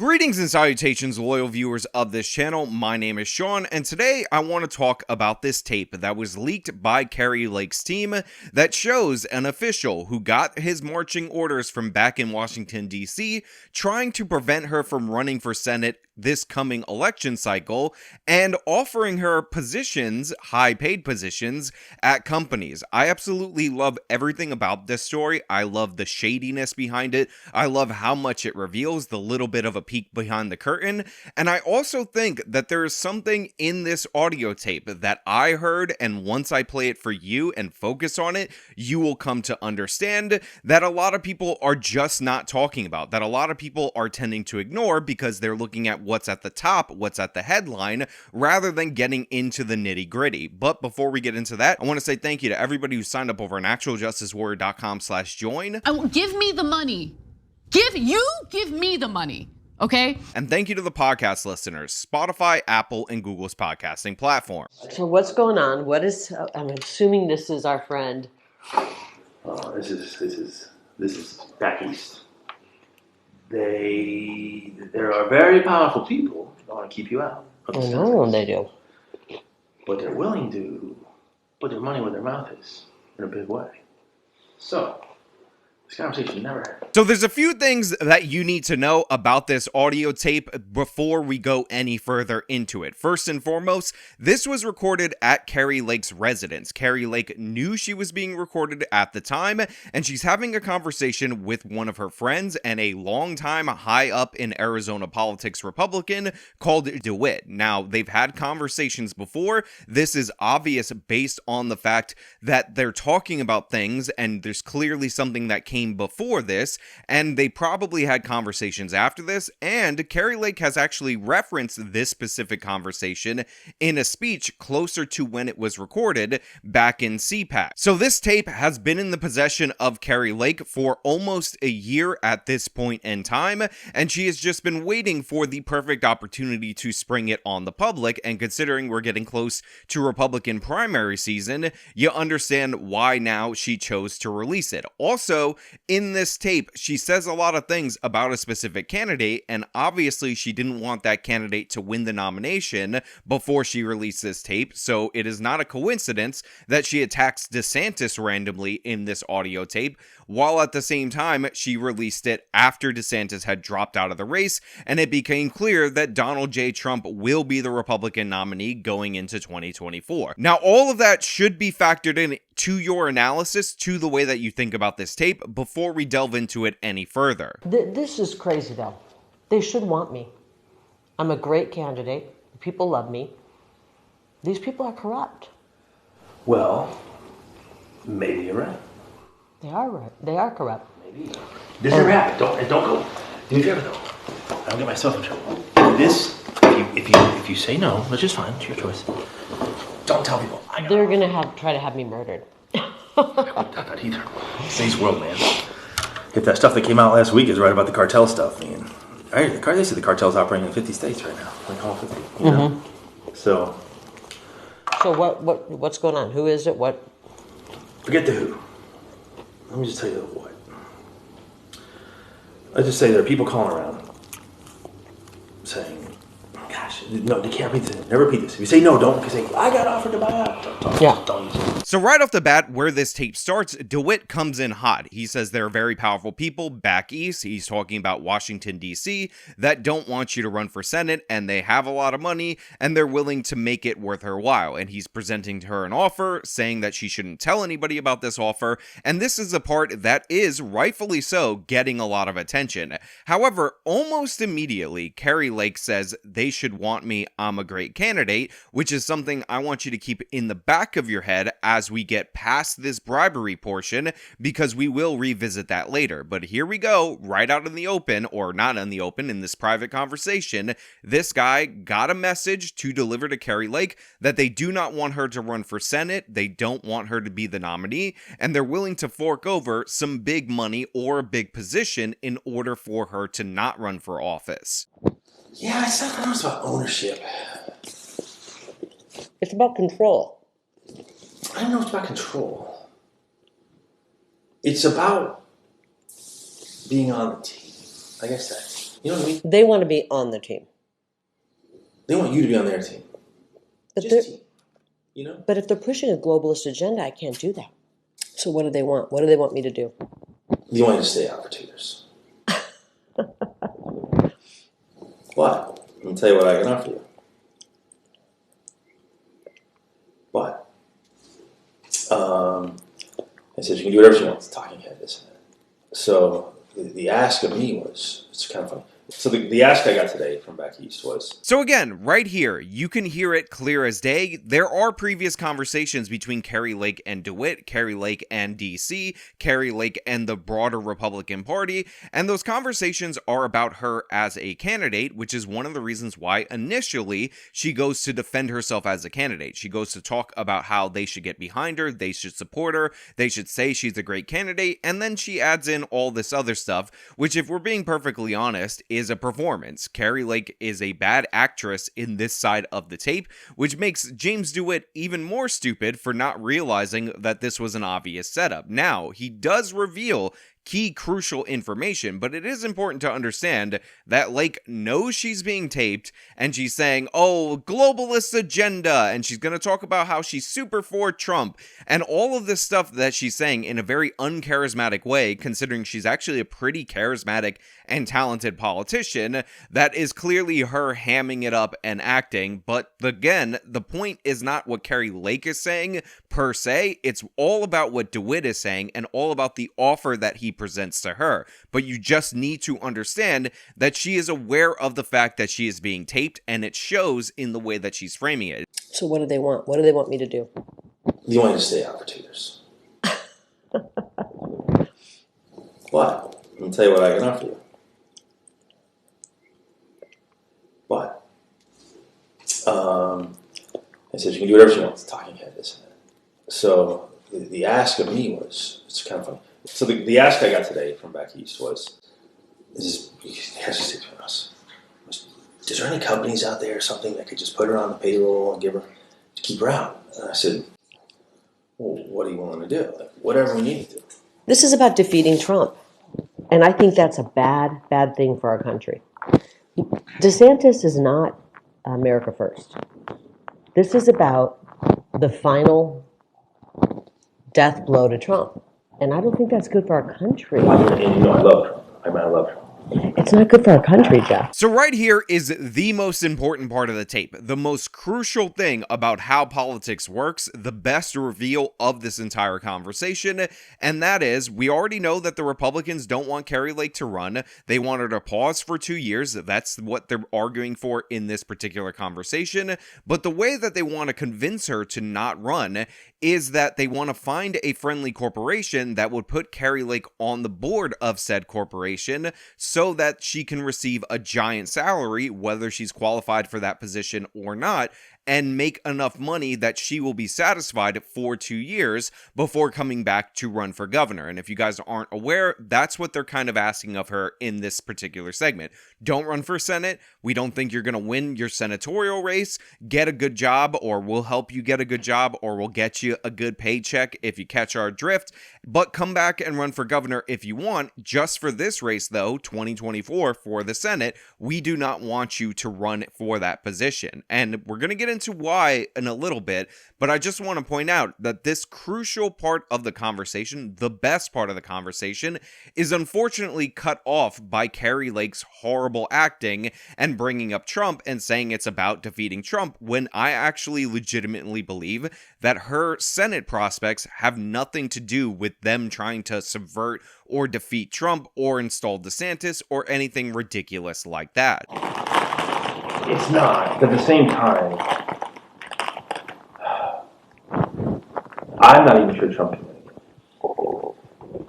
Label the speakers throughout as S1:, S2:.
S1: Greetings and salutations, loyal viewers of this channel. My name is Sean, and today I want to talk about this tape that was leaked by Kari Lake's team that shows an official who got his marching orders from back in Washington, D.C., trying to prevent her from running for Senate this coming election cycle and offering her positions, high-paid positions, at companies. I absolutely love everything about this story. I love the shadiness behind it. I love how much it reveals, the little bit of a peek behind the curtain, and I also think that there is something in this audio tape that I heard, and once I play it for you and focus on it, you will come to understand that a lot of people are just not talking about, that a lot of people are tending to ignore because they're looking at what's at the top, what's at the headline, rather than getting into the nitty-gritty. But before we get into that, I want to say thank you to everybody who signed up over on actualjusticewarrior.com/join.
S2: Give me the money. Give me the money. Okay?
S1: And thank you to the podcast listeners, Spotify, Apple, and Google's podcasting platform.
S3: So what's going on? What is? I'm assuming this is our friend.
S4: This is back east. There are very powerful people that want to keep you out.
S3: I know they do.
S4: But they're willing to put their money where their mouth is in a big way. So this conversation never happened.
S1: So there's a few things that you need to know about this audio tape before we go any further into it. First and foremost, this was recorded at Kari Lake's residence. Kari Lake knew she was being recorded at the time, and she's having a conversation with one of her friends and a longtime high up in Arizona politics Republican called DeWitt. Now, they've had conversations before. This is obvious based on the fact that they're talking about things, and there's clearly something that came before this, and they probably had conversations after this, and Kari Lake has actually referenced this specific conversation in a speech closer to when it was recorded back in CPAC. So this tape has been in the possession of Kari Lake for almost a year at this point in time, and she has just been waiting for the perfect opportunity to spring it on the public, and considering we're getting close to Republican primary season, you understand why now she chose to release it. Also, in this tape, she says a lot of things about a specific candidate, and obviously she didn't want that candidate to win the nomination before she released this tape, so it is not a coincidence that she attacks DeSantis randomly in this audio tape, while at the same time she released it after DeSantis had dropped out of the race, and it became clear that Donald J. Trump will be the Republican nominee going into 2024. Now, all of that should be factored in to your analysis, to the way that you think about this tape, before we delve into it any further.
S3: This is crazy, though. They should want me. I'm a great candidate. People love me. These people are corrupt.
S4: Well, maybe you're right.
S3: They are right. They are corrupt.
S4: Maybe. This never happened. Don't go. Do me a favor, though. I don't get myself in trouble. This, if you say no, which is fine, it's your choice. Don't tell people.
S3: They're gonna try to have me murdered.
S4: I wouldn't doubt that either. Today's world, man. If that stuff that came out last week is right about the cartel stuff, man. They say the cartel's operating in 50 states right now, like all 50. You know? So
S3: what's going on? Who is it? What?
S4: Forget the who. Let me just tell you the what. Let's just say there are people calling around saying, gosh, no, they can't repeat this. Never repeat this. If you say no, don't, because say, I got offered to buy out. Don't use it.
S1: So right off the bat, where this tape starts, DeWitt comes in hot. He says there are very powerful people back east. He's talking about Washington, D.C., that don't want you to run for Senate, and they have a lot of money, and they're willing to make it worth her while. And he's presenting to her an offer, saying that she shouldn't tell anybody about this offer, and this is the part that is, rightfully so, getting a lot of attention. However, almost immediately, Kari Lake says they should want me, I'm a great candidate, which is something I want you to keep in the back of your head as we get past this bribery portion, because we will revisit that later. But here we go, right out in the open, or not in the open, in this private conversation. This guy got a message to deliver to Kari Lake that they do not want her to run for Senate, they don't want her to be the nominee, and they're willing to fork over some big money or a big position in order for her to not run for office.
S4: Yeah, I said that was about ownership.
S3: It's about control.
S4: I don't know it's about control. It's about being on the team. Like I said, You know what I mean?
S3: They want to be on the team.
S4: They want you to be on their team.
S3: But
S4: Just team. You know?
S3: But if they're pushing a globalist agenda, I can't do that. So what do they want? What do they want me to do?
S4: They want you to stay out for 2 years. What? Let me tell you what I can offer you. What? I said, you can do whatever you want. It's talking head, isn't it? So the ask of me was, it's kind of funny. So the ask I got today from back east was...
S1: So again, right here, you can hear it clear as day. There are previous conversations between Kari Lake and DeWitt, Kari Lake and DC, Kari Lake and the broader Republican Party, and those conversations are about her as a candidate, which is one of the reasons why initially she goes to defend herself as a candidate. She goes to talk about how they should get behind her, they should support her, they should say she's a great candidate, and then she adds in all this other stuff, which, if we're being perfectly honest, is a performance. Kari Lake is a bad actress in this side of the tape, which makes James DeWitt even more stupid for not realizing that this was an obvious setup. Now, he does reveal key crucial information, but it is important to understand that Lake knows she's being taped and she's saying, oh, globalist agenda, and she's going to talk about how she's super for Trump and all of this stuff that she's saying in a very uncharismatic way, considering she's actually a pretty charismatic and talented politician. That is clearly her hamming it up and acting. But again, the point is not what Kari Lake is saying per se. It's all about what DeWitt is saying and all about the offer that he presents to her. But you just need to understand that she is aware of the fact that she is being taped, and it shows in the way that she's framing it.
S3: So what do they want? What do they want me to do?
S4: They want you to stay out for 2 years. What? Let me tell you what I can offer you. What? I said, you can do whatever you want. It's talking head, isn't it? So the ask of me was, it's kind of funny. So the ask I got today from back east was, it has to stay between us. Is there any companies out there or something that could just put her on the payroll and give her, to keep her out? And I said, well, what are you willing to do? Like, whatever we need to do.
S3: This is about defeating Trump. And I think that's a bad, bad thing for our country. DeSantis is not America First. This is about the final death blow to Trump. And I don't think that's good for our country.
S4: And you know I love Trump. I love Trump.
S3: It's not good for our country, Jeff.
S1: So right here is the most important part of the tape, the most crucial thing about how politics works, the best reveal of this entire conversation, and that is, we already know that the Republicans don't want Kari Lake to run. They want her to pause for 2 years. That's what they're arguing for in this particular conversation. But the way that they want to convince her to not run is that they want to find a friendly corporation that would put Kari Lake on the board of said corporation so that she can receive a giant salary, whether she's qualified for that position or not, and make enough money that she will be satisfied for 2 years before coming back to run for governor. And if you guys aren't aware, that's what they're kind of asking of her in this particular segment. Don't run for Senate. We don't think you're going to win your senatorial race. Get a good job, or we'll help you get a good job, or we'll get you a good paycheck if you catch our drift. But come back and run for governor if you want. Just for this race, though, 2024 for the Senate, we do not want you to run for that position. And we're going to get into why in a little bit, but I just want to point out that this crucial part of the conversation, the best part of the conversation, is unfortunately cut off by Kari Lake's horrible acting and bringing up Trump and saying it's about defeating Trump, when I actually legitimately believe that her Senate prospects have nothing to do with them trying to subvert or defeat Trump or install DeSantis or anything ridiculous like that.
S4: It's not. But at the same time, I'm not even sure Trump can win.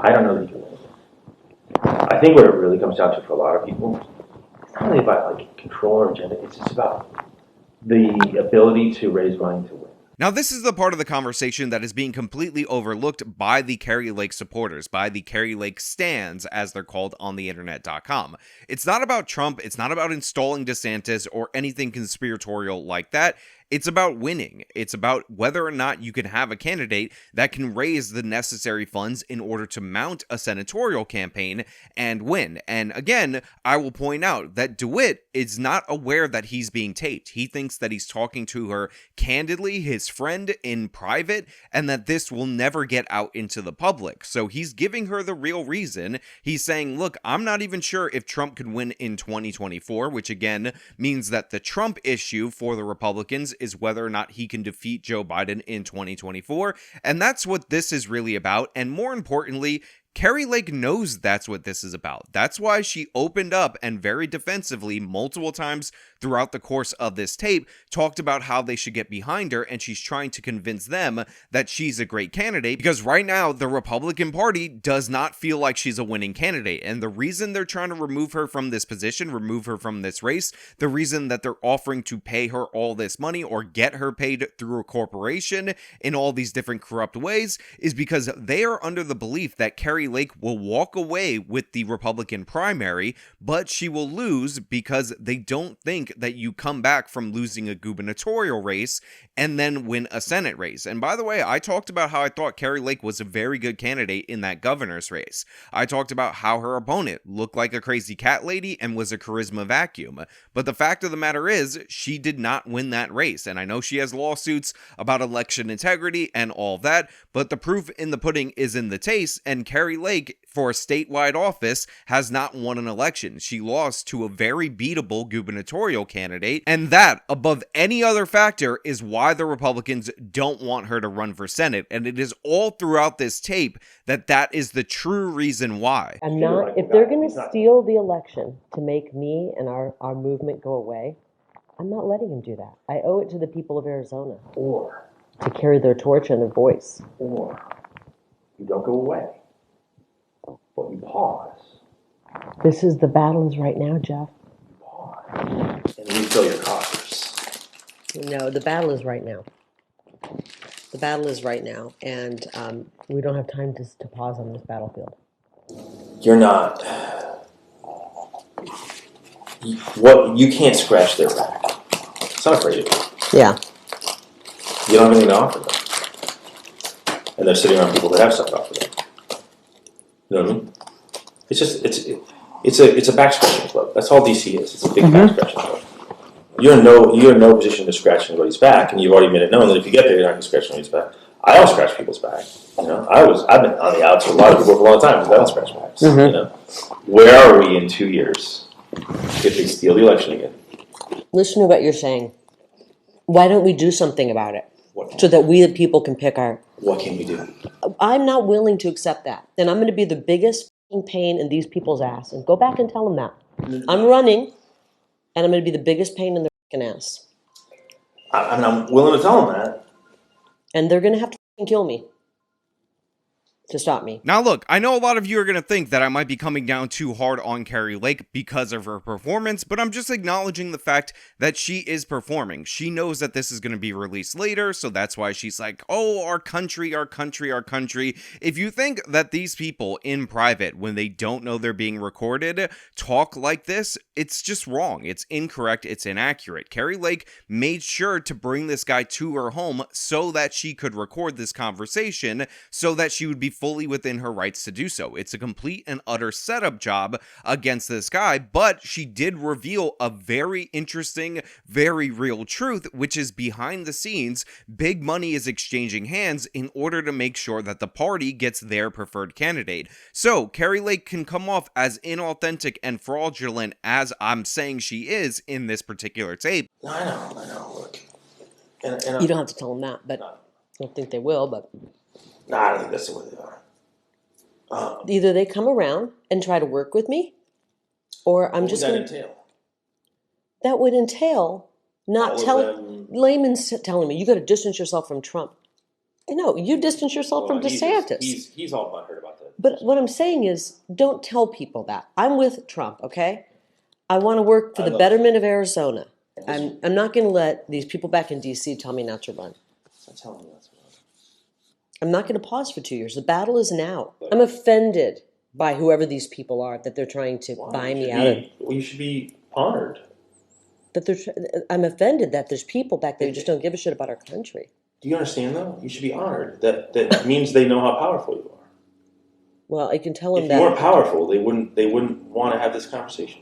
S4: I don't know that he can win. I think what it really comes down to for a lot of people, it's not really about like control or agenda. It's just about the ability to raise money to win.
S1: Now, this is the part of the conversation that is being completely overlooked by the Kari Lake supporters, by the Kari Lake stans, as they're called on the internet.com. It's not about Trump. It's not about installing DeSantis or anything conspiratorial like that. It's about winning. It's about whether or not you can have a candidate that can raise the necessary funds in order to mount a senatorial campaign and win. And again, I will point out that DeWitt is not aware that he's being taped. He thinks that he's talking to her candidly, his friend, in private, and that this will never get out into the public. So he's giving her the real reason. He's saying, look, I'm not even sure if Trump could win in 2024, which again means that the Trump issue for the Republicans is whether or not he can defeat Joe Biden in 2024. And that's what this is really about. And more importantly, Kari Lake knows that's what this is about. That's why she opened up and very defensively multiple times throughout the course of this tape talked about how they should get behind her, and she's trying to convince them that she's a great candidate, because right now the Republican Party does not feel like she's a winning candidate. And the reason they're trying to remove her from this position, remove her from this race, the reason that they're offering to pay her all this money or get her paid through a corporation in all these different corrupt ways is because they are under the belief that Kari Lake will walk away with the Republican primary, but she will lose because they don't think that you come back from losing a gubernatorial race and then win a Senate race. And by the way, I talked about how I thought Kari Lake was a very good candidate in that governor's race. I talked about how her opponent looked like a crazy cat lady and was a charisma vacuum. But the fact of the matter is, she did not win that race. And I know she has lawsuits about election integrity and all that, but the proof in the pudding is in the taste, and Kari Lake, for a statewide office, has not won an election. She lost to a very beatable gubernatorial candidate, and that, above any other factor, is why the Republicans don't want her to run for Senate. And it is all throughout this tape that is the true reason why.
S3: I'm not, if they're going to steal the election to make me and our movement go away, I'm not letting them do that. I owe it to the people of Arizona
S4: Or
S3: to carry their torch and their voice.
S4: you don't go away, but you pause.
S3: This is the battles right now, Jeff.
S4: And refill your coffers.
S3: No, the battle is right now. The battle is right now, and we don't have time to pause on this battlefield.
S4: You're not. You can't scratch their back. It's not afraid of you.
S3: Yeah.
S4: You don't have anything to offer them, and they're sitting around people that have stuff to offer them. You know what I mean? It's just it's a back scratching club. That's all DC is. It's a big back scratching club. You're in no position to scratch anybody's back, and you've already made it known that if you get there, you're not going to scratch anybody's back. I don't scratch people's back. You know, I've been on the outs with a lot of people for a long time because I don't scratch backs. You know, where are we in 2 years if they steal the election again?
S3: Listen to what you're saying. Why don't we do something about it so that we the people can pick our...
S4: What can we do?
S3: I'm not willing to accept that. And I'm going to be the biggest pain in these people's ass. And go back and tell them that. I'm running, and I'm going to be the biggest pain in their ass.
S4: I mean, I'm willing to tell them that.
S3: And they're going to have to kill me to stop me.
S1: Now look, I know a lot of you are going to think that I might be coming down too hard on Kari Lake because of her performance, but I'm just acknowledging the fact that she is performing. She knows that this is going to be released later, so that's why she's like, oh, our country, our country, our country. If you think that these people in private, when they don't know they're being recorded, talk like this, it's just wrong. It's incorrect. It's inaccurate. Kari Lake made sure to bring this guy to her home so that she could record this conversation, so that she would be fully within her rights to do so. It's a complete and utter setup job against this guy, but she did reveal a very interesting, very real truth, which is behind the scenes, big money is exchanging hands in order to make sure that the party gets their preferred candidate. So Kari Lake can come off as inauthentic and fraudulent as I'm saying she is in this particular tape.
S4: I know. Look, and
S3: You don't have to tell them that, but I don't think they will, but...
S4: No, I don't think that's the way they are.
S3: Either they come around and try to work with me, or I'm just going to...
S4: entail?
S3: That would entail not telling... Layman's telling me, you got to distance yourself from Trump. No, you distance yourself from DeSantis.
S4: He's all butthurt about that.
S3: But what I'm saying is, don't tell people that. I'm with Trump, okay? I want to work for the betterment of Arizona. I'm not going to let these people back in D.C. tell me not to run.
S4: I'm telling you that's what
S3: I'm not going to pause for 2 years. The battle is now. I'm offended by whoever these people are that they're trying to buy me out of.
S4: Well, you should be honored.
S3: I'm offended that there's people back there who just don't give a shit about our country.
S4: Do you understand, though? You should be honored. That means they know how powerful you are.
S3: Well, I can tell them
S4: If
S3: that.
S4: you weren't powerful, they wouldn't want to have this conversation.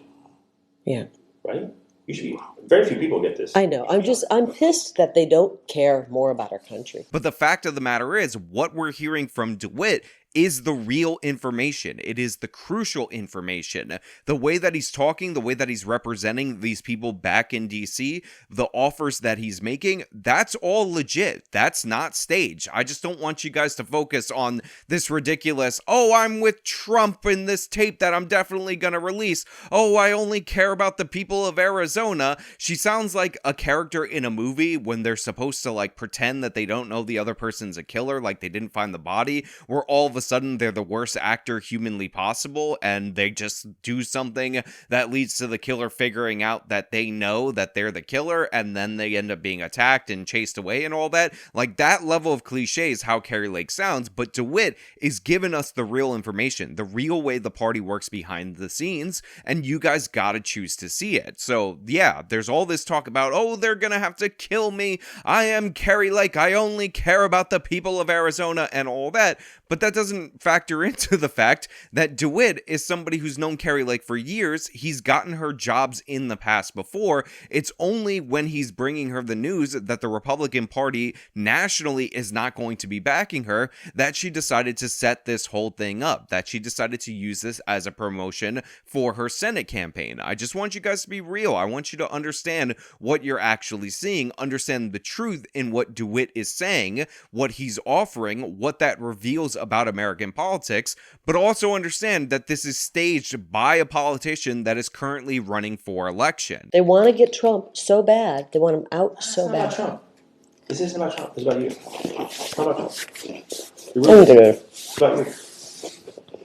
S3: Yeah.
S4: Right? You should be. Very few people get this.
S3: I know. I'm pissed that they don't care more about our country.
S1: But the fact of the matter is, what we're hearing from DeWitt is the real information. It is the crucial information. The way that he's talking, the way that he's representing these people back in DC, the offers that he's making, that's all legit. That's not staged. I just don't want you guys to focus on this ridiculous, oh, I'm with Trump in this tape that I'm definitely going to release. Oh, I only care about the people of Arizona. She sounds like a character in a movie when they're supposed to like pretend that they don't know the other person's a killer, like they didn't find the body, where all of a sudden they're the worst actor humanly possible and they just do something that leads to the killer figuring out that they know that they're the killer, and then they end up being attacked and chased away and all that. Like, that level of cliche is how Kari Lake sounds, but DeWitt is giving us the real information, the real way the party works behind the scenes, and you guys gotta choose to see it. So yeah, there's all this talk about, oh, they're gonna have to kill me, I am Kari Lake, I only care about the people of Arizona and all that, but that doesn't factor into the fact that DeWitt is somebody who's known Kari Lake for years. He's gotten her jobs in the past before. It's only when he's bringing her the news that the Republican Party nationally is not going to be backing her that she decided to set this whole thing up, that she decided to use this as a promotion for her Senate campaign. I just want you guys to be real. I want you to understand what you're actually seeing, understand the truth in what DeWitt is saying, what he's offering, what that reveals about American politics, but also understand that this is staged by a politician that is currently running for election.
S3: They want to get Trump so bad. They want him out so
S4: It's not
S3: bad.
S4: about Trump. This isn't about Trump. It's about you. It's not about Trump. It's about you.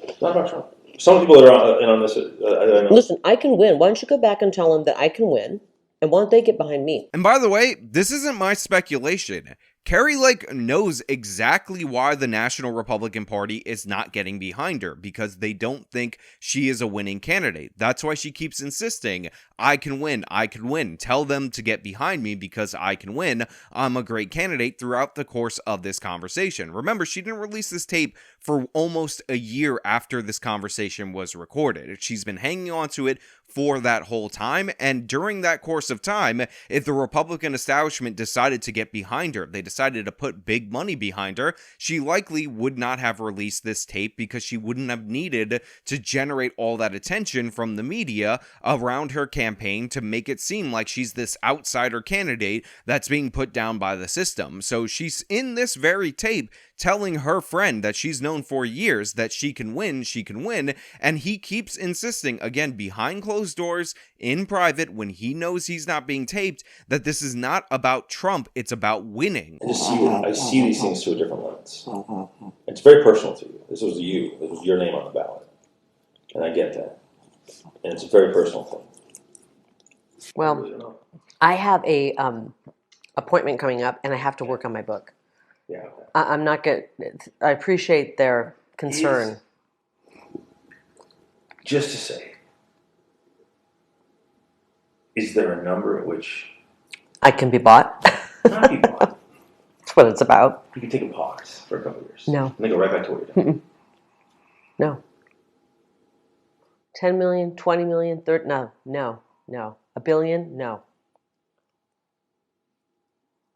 S4: It's not about Trump. Some people that are in on this, I know.
S3: Listen, I can win. Why don't you go back and tell them that I can win? And why don't they get behind me?
S1: And by the way, this isn't my speculation. Kari Lake knows exactly why the National Republican Party is not getting behind her, because they don't think she is a winning candidate. That's why she keeps insisting, I can win, I can win. Tell them to get behind me because I can win. I'm a great candidate throughout the course of this conversation. Remember, she didn't release this tape for almost a year after this conversation was recorded. She's been hanging on to it for that whole time, and during that course of time, if the Republican establishment decided to get behind her, they decided to put big money behind her, she likely would not have released this tape because she wouldn't have needed to generate all that attention from the media around her campaign to make it seem like she's this outsider candidate that's being put down by the system. So she's in this very tape telling her friend that she's known for years that she can win, and he keeps insisting, again, behind closed doors, in private, when he knows he's not being taped, that this is not about Trump, it's about winning.
S4: I see these things through a different lens. It's very personal to you. This was you. This was your name on the ballot. And I get that. And it's a very personal thing.
S3: Well, I have a appointment coming up, and I have to work on my book.
S4: Yeah.
S3: I'm not good. I appreciate their concern.
S4: Just to say, is there a number at which
S3: I can be bought?
S4: not be bought?
S3: That's what it's about.
S4: You can take a pause for a couple of years.
S3: No.
S4: And then go right back to what you're doing.
S3: No. 10 million, 20 million, 30, no. $1 billion, no.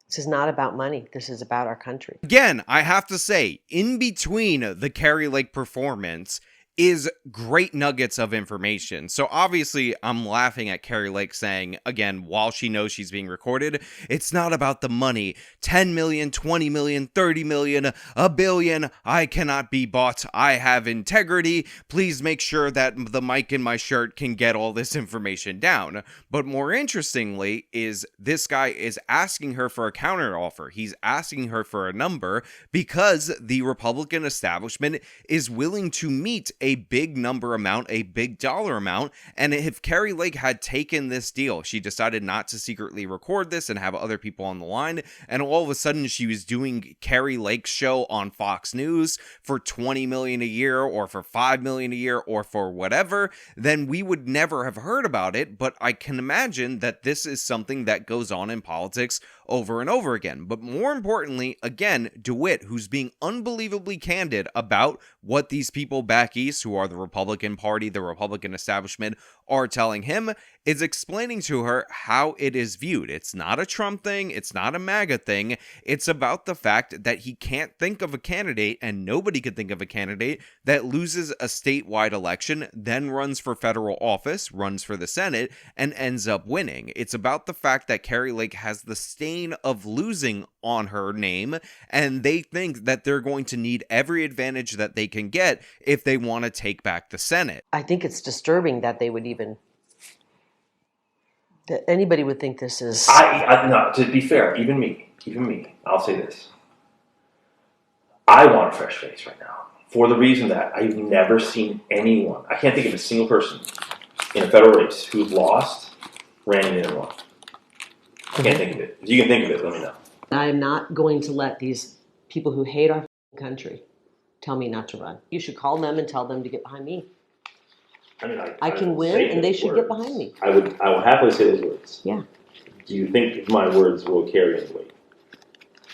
S3: This is not about money. This is about our country.
S1: Again, I have to say, in between the Kari Lake performance is great nuggets of information. So obviously, I'm laughing at Kari Lake saying, again, while she knows she's being recorded, it's not about the money. 10 million, 20 million, 30 million, $1 billion. I cannot be bought. I have integrity. Please make sure that the mic in my shirt can get all this information down. But more interestingly is this guy is asking her for a counteroffer. He's asking her for a number because the Republican establishment is willing to meet a a big number amount, a big dollar amount. And if Kari Lake had taken this deal, she decided not to secretly record this and have other people on the line, and all of a sudden she was doing Kari Lake's show on Fox News for $20 million a year, or for $5 million a year, or for whatever, then we would never have heard about it. But I can imagine that this is something that goes on in politics over and over again. But more importantly, again, DeWitt, who's being unbelievably candid about what these people back east, who are the Republican Party, the Republican establishment, are telling him, is explaining to her how it is viewed. It's not a Trump thing, it's not a MAGA thing, it's about the fact that he can't think of a candidate, and nobody can think of a candidate, that loses a statewide election, then runs for federal office, runs for the Senate, and ends up winning. It's about the fact that Kari Lake has the stain of losing on her name, and they think that they're going to need every advantage that they can get if they want to take back the Senate.
S3: I think it's disturbing that they would even, that anybody would think this is.
S4: No, to be fair, even me, I'll say this. I want a fresh face right now, for the reason that I've never seen anyone, I can't think of a single person in a federal race who's lost, ran in and won. I can't think of it. If you can think of it, let me know.
S3: I am not going to let these people who hate our country tell me not to run. You should call them and tell them to get behind me.
S4: I mean,
S3: I can win, and they should get behind me.
S4: I will happily say those words.
S3: Yeah.
S4: Do you think my words will carry any weight?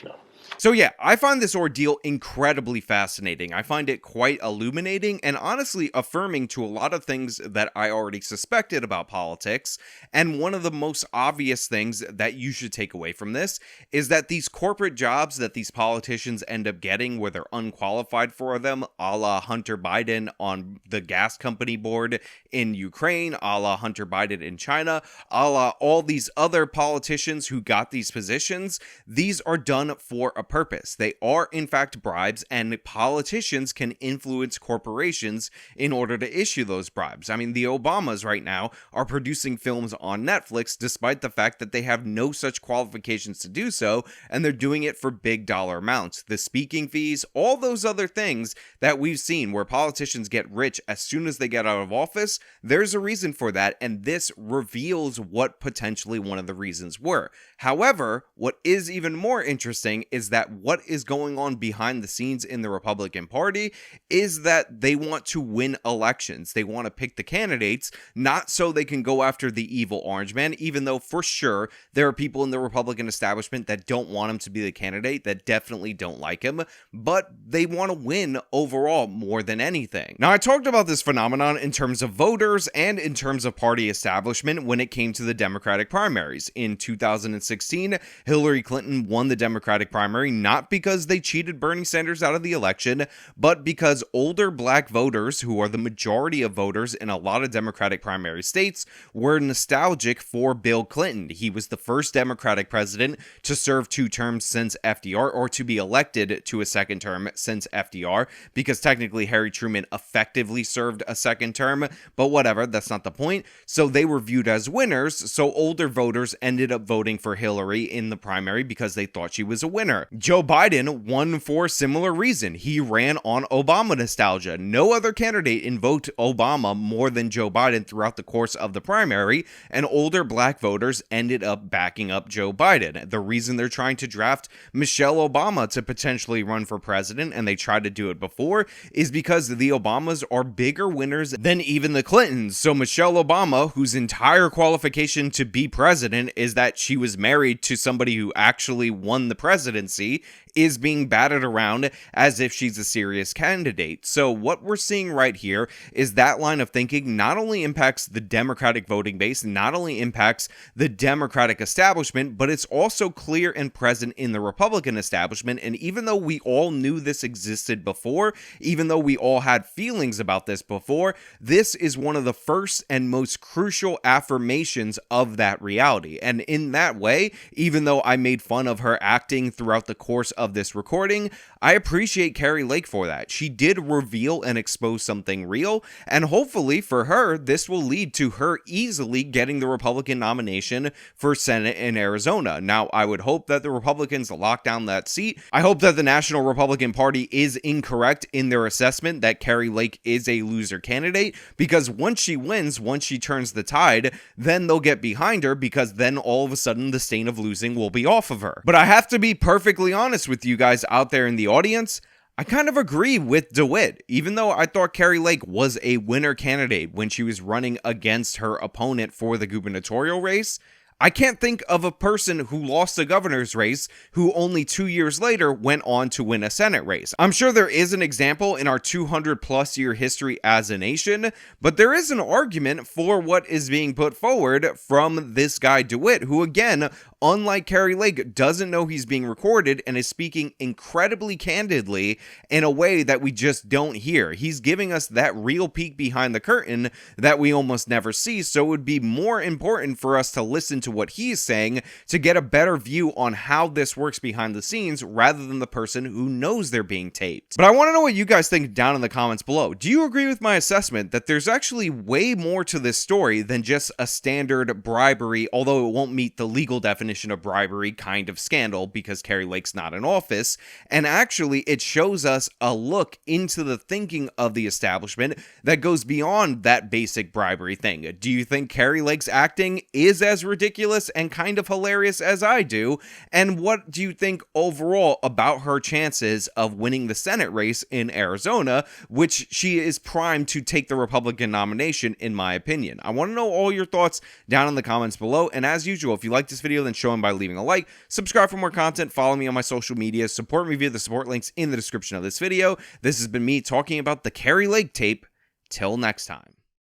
S4: No.
S1: So yeah, I find this ordeal incredibly fascinating. I find it quite illuminating and honestly affirming to a lot of things that I already suspected about politics. And one of the most obvious things that you should take away from this is that these corporate jobs that these politicians end up getting where they're unqualified for them, a la Hunter Biden on the gas company board in Ukraine, a la Hunter Biden in China, a la all these other politicians who got these positions, these are done for a purpose. They are in fact bribes, and politicians can influence corporations in order to issue those bribes. I mean, the Obamas right now are producing films on Netflix despite the fact that they have no such qualifications to do so, and they're doing it for big dollar amounts. The speaking fees, all those other things that we've seen where politicians get rich as soon as they get out of office, there's a reason for that, and this reveals what potentially one of the reasons were. However, what is even more interesting is that what is going on behind the scenes in the Republican Party is that they want to win elections. They want to pick the candidates, not so they can go after the evil orange man, even though for sure there are people in the Republican establishment that don't want him to be the candidate, that definitely don't like him, but they want to win overall more than anything. Now, I talked about this phenomenon in terms of voters and in terms of party establishment when it came to the Democratic primaries. In 2016, Hillary Clinton won the Democratic primary not because they cheated Bernie Sanders out of the election, but because older black voters, who are the majority of voters in a lot of Democratic primary states, were nostalgic for Bill Clinton. He was the first Democratic president to serve 2 terms since FDR, or to be elected to a second term since FDR, because technically Harry Truman effectively served a second term, but whatever, that's not the point. So they were viewed as winners, so older voters ended up voting for Hillary in the primary because they thought she was a winner. Joe Biden won for a similar reason. He ran on Obama nostalgia. No other candidate invoked Obama more than Joe Biden throughout the course of the primary, and older black voters ended up backing up Joe Biden. The reason they're trying to draft Michelle Obama to potentially run for president, and they tried to do it before, is because the Obamas are bigger winners than even the Clintons. So Michelle Obama, whose entire qualification to be president is that she was married to somebody who actually won the presidency, is being batted around as if she's a serious candidate. So what we're seeing right here is that line of thinking not only impacts the Democratic voting base, not only impacts the Democratic establishment, but it's also clear and present in the Republican establishment. And even though we all knew this existed before, even though we all had feelings about this before, this is one of the first and most crucial affirmations of that reality. And in that way, even though I made fun of her acting throughout the the course of this recording. I appreciate Kari Lake for that. She did reveal and expose something real, and hopefully for her, this will lead to her easily getting the Republican nomination for Senate in Arizona. Now, I would hope that the Republicans lock down that seat. I hope that the National Republican Party is incorrect in their assessment that Kari Lake is a loser candidate, because once she wins, once she turns the tide, then they'll get behind her, because then all of a sudden the stain of losing will be off of her. But I have to be perfectly honest with you guys out there in the audience. I kind of agree with DeWitt. Even though I thought Kari Lake was a winner candidate when she was running against her opponent for the gubernatorial race, I can't think of a person who lost the governor's race who only 2 years later went on to win a Senate race. I'm sure there is an example in our 200 plus year history as a nation, but there is an argument for what is being put forward from this guy DeWitt, who again, unlike Kari Lake, doesn't know he's being recorded and is speaking incredibly candidly in a way that we just don't hear. He's giving us that real peek behind the curtain that we almost never see, so it would be more important for us to listen to what he's saying to get a better view on how this works behind the scenes rather than the person who knows they're being taped. But I want to know what you guys think down in the comments below. Do you agree with my assessment that there's actually way more to this story than just a standard bribery, although it won't meet the legal definition of bribery kind of scandal because Kari Lake's not in office, and actually it shows us a look into the thinking of the establishment that goes beyond that basic bribery thing? Do you think Kari Lake's acting is as ridiculous and kind of hilarious as I do? And what do you think overall about her chances of winning the Senate race in Arizona, which she is primed to take the Republican nomination, in my opinion? I want to know all your thoughts down in the comments below. And as usual, if you like this video, then show them by leaving a like, subscribe for more content, follow me on my social media, support me via the support links in the description of this video. This has been me talking about the Kari Lake tape. Till next time.